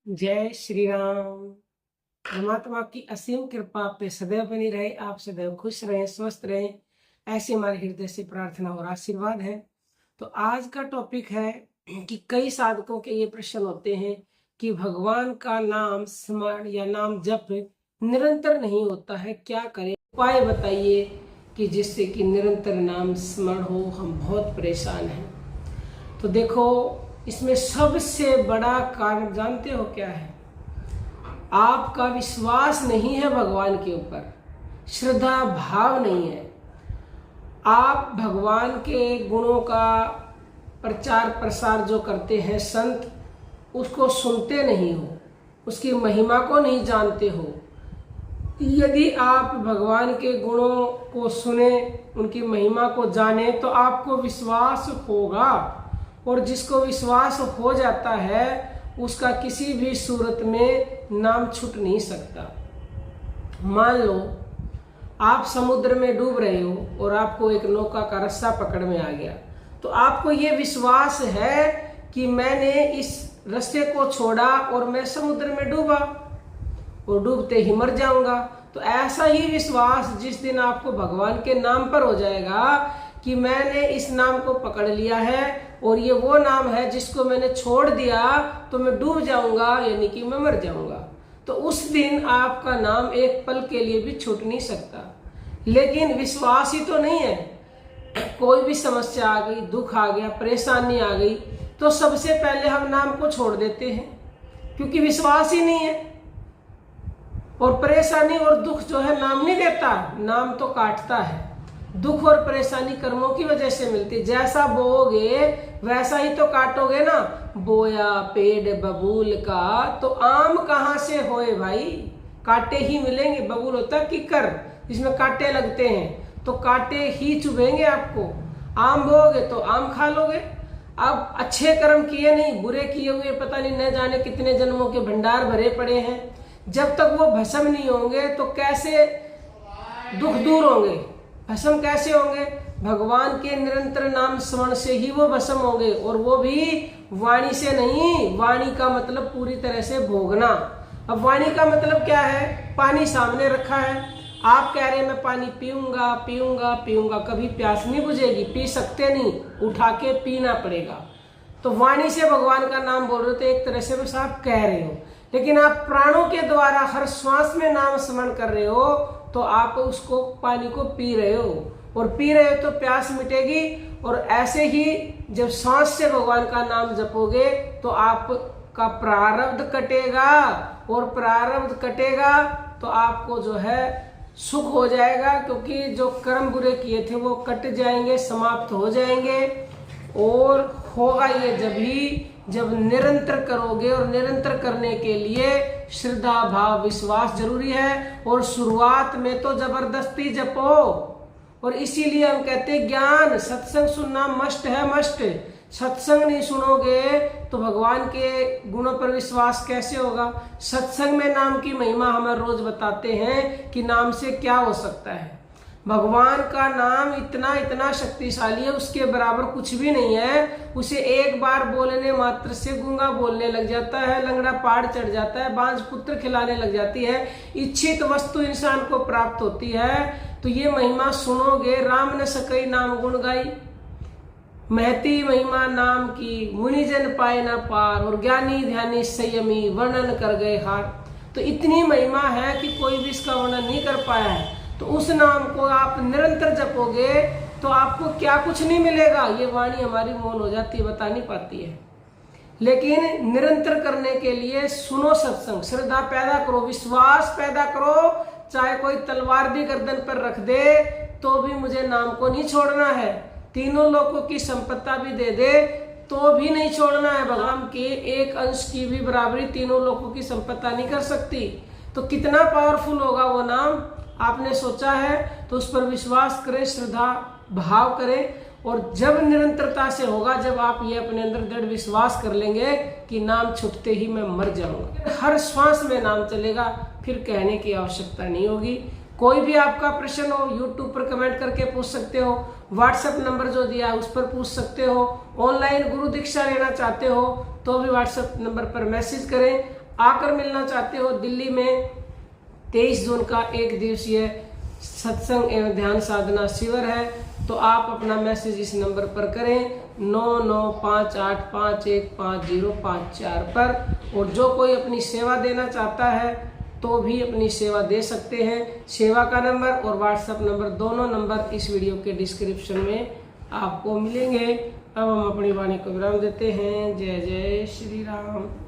जय श्री राम। परमात्मा की असीम कृपा आप पे सदैव बनी रहे, आप सदैव खुश रहें, स्वस्थ रहें, ऐसी हमारे हृदय से प्रार्थना और आशीर्वाद है। तो आज का टॉपिक है कि कई साधकों के ये प्रश्न होते हैं कि भगवान का नाम स्मरण या नाम जप निरंतर नहीं होता है, क्या करें? उपाय बताइए कि जिससे कि निरंतर नाम स्मरण हो। हम बहुत परेशान हैं। तो देखो, इसमें सबसे बड़ा कारण जानते हो क्या है? आपका विश्वास नहीं है भगवान के ऊपर, श्रद्धा भाव नहीं है। आप भगवान के गुणों का प्रचार प्रसार जो करते हैं संत, उसको सुनते नहीं हो, उसकी महिमा को नहीं जानते हो। यदि आप भगवान के गुणों को सुने, उनकी महिमा को जाने, तो आपको विश्वास होगा। और जिसको विश्वास हो जाता है उसका किसी भी सूरत में नाम छूट नहीं सकता। मान लो आप समुद्र में डूब रहे हो और आपको एक नौका का रस्सा पकड़ में आ गया, तो आपको ये विश्वास है कि मैंने इस रस्से को छोड़ा और मैं समुद्र में डूबा और डूबते ही मर जाऊंगा। तो ऐसा ही विश्वास जिस दिन आपको भगवान के नाम पर हो जाएगा कि मैंने इस नाम को पकड़ लिया है और ये वो नाम है जिसको मैंने छोड़ दिया तो मैं डूब जाऊंगा, यानी कि मैं मर जाऊंगा, तो उस दिन आपका नाम एक पल के लिए भी छूट नहीं सकता। लेकिन विश्वास ही तो नहीं है। कोई भी समस्या आ गई, दुख आ गया, परेशानी आ गई, तो सबसे पहले हम नाम को छोड़ देते हैं क्योंकि विश्वास ही नहीं है। और परेशानी और दुख जो है नाम नहीं देता, नाम तो काटता है। दुख और परेशानी कर्मों की वजह से मिलती। जैसा बोओगे वैसा ही तो काटोगे ना। बोया पेड़ बबूल का तो आम कहाँ से होए भाई, कांटे ही मिलेंगे। बबूल होता है किकर, जिसमें कांटे लगते हैं, तो कांटे ही चुभेंगे आपको। आम बोओगे तो आम खा लोगे। अब अच्छे कर्म किए नहीं, बुरे किए हुए पता नहीं न जाने कितने जन्मों के भंडार भरे पड़े हैं। जब तक वो भस्म नहीं होंगे तो कैसे दुख दूर होंगे, भस्म कैसे होंगे? भगवान के निरंतर नाम स्मरण से ही वो भस्म होंगे, और वो भी वाणी से नहीं। वाणी का मतलब पूरी तरह से भोगना। अब वाणी का मतलब क्या है? पानी सामने रखा है, आप कह रहे हैं मैं पानी पीऊंगा पीऊंगा पीऊंगा, कभी प्यास नहीं बुझेगी, पी सकते नहीं, उठा के पीना पड़ेगा। तो वाणी से भगवान का नाम बोल रहे हो तो एक तरह से बस आप कह रहे हो, लेकिन आप प्राणों के द्वारा हर श्वास में नाम स्मरण कर रहे हो, तो आप उसको पानी को पी रहे हो, और पी रहे हो तो प्यास मिटेगी। और ऐसे ही जब सांस से भगवान का नाम जपोगे तो आपका प्रारब्ध कटेगा, और प्रारब्ध कटेगा तो आपको जो है सुख हो जाएगा, क्योंकि जो कर्म बुरे किए थे वो कट जाएंगे, समाप्त हो जाएंगे। और होगा ये जब निरंतर करोगे, और निरंतर करने के लिए श्रद्धा भाव विश्वास जरूरी है। और शुरुआत में तो जबरदस्ती जपो, और इसीलिए हम कहते हैं ज्ञान सत्संग सुनना मस्ट है, मस्ट। सत्संग नहीं सुनोगे तो भगवान के गुणों पर विश्वास कैसे होगा? सत्संग में नाम की महिमा हमें रोज बताते हैं कि नाम से क्या हो सकता है। भगवान का नाम इतना इतना शक्तिशाली है, उसके बराबर कुछ भी नहीं है। उसे एक बार बोलने मात्र से गूंगा बोलने लग जाता है, लंगड़ा पहाड़ चढ़ जाता है, बांझ पुत्र खिलाने लग जाती है, इच्छित वस्तु इंसान को प्राप्त होती है। तो ये महिमा सुनोगे। राम न सकई नाम गुण गाई, महती महिमा नाम की, मुनिजन पाए न पार, और ज्ञानी ध्यानी संयमी वर्णन कर गए हार। तो इतनी महिमा है कि कोई भी इसका वर्णन नहीं कर पाया है। तो उस नाम को आप निरंतर जपोगे तो आपको क्या कुछ नहीं मिलेगा। ये वाणी हमारी मौन हो जाती है, बता नहीं पाती है। लेकिन निरंतर करने के लिए सुनो सत्संग, श्रद्धा पैदा करो, विश्वास पैदा करो। चाहे कोई तलवार भी गर्दन पर रख दे तो भी मुझे नाम को नहीं छोड़ना है। तीनों लोगों की संपत्ति भी दे दे तो भी नहीं छोड़ना है। भगवान के एक अंश की भी बराबरी तीनों लोगों की संपत्ति नहीं कर सकती। तो कितना पावरफुल होगा वो नाम, आपने सोचा है? तो उस पर विश्वास करें, श्रद्धा भाव करें। और जब निरंतरता से होगा, जब आप ये अपने अंदर दृढ़ विश्वास कर लेंगे कि नाम छूटते ही मैं मर जाऊंगा, हर श्वास में नाम चलेगा, फिर कहने की आवश्यकता नहीं होगी। कोई भी आपका प्रश्न हो यूट्यूब पर कमेंट करके पूछ सकते हो, व्हाट्सएप नंबर जो दिया है उस पर पूछ सकते हो, ऑनलाइन गुरु दीक्षा लेना चाहते हो तो भी व्हाट्सएप नंबर पर मैसेज करें। आकर मिलना चाहते हो दिल्ली में 23 जून का एक दिवसीय सत्संग एवं ध्यान साधना शिविर है, तो आप अपना मैसेज इस नंबर पर करें 9958515054 पर। और जो कोई अपनी सेवा देना चाहता है तो भी अपनी सेवा दे सकते हैं। सेवा का नंबर और व्हाट्सएप नंबर दोनों नंबर इस वीडियो के डिस्क्रिप्शन में आपको मिलेंगे। अब हम अपनी वाणी को विराम देते हैं। जय जय श्री राम।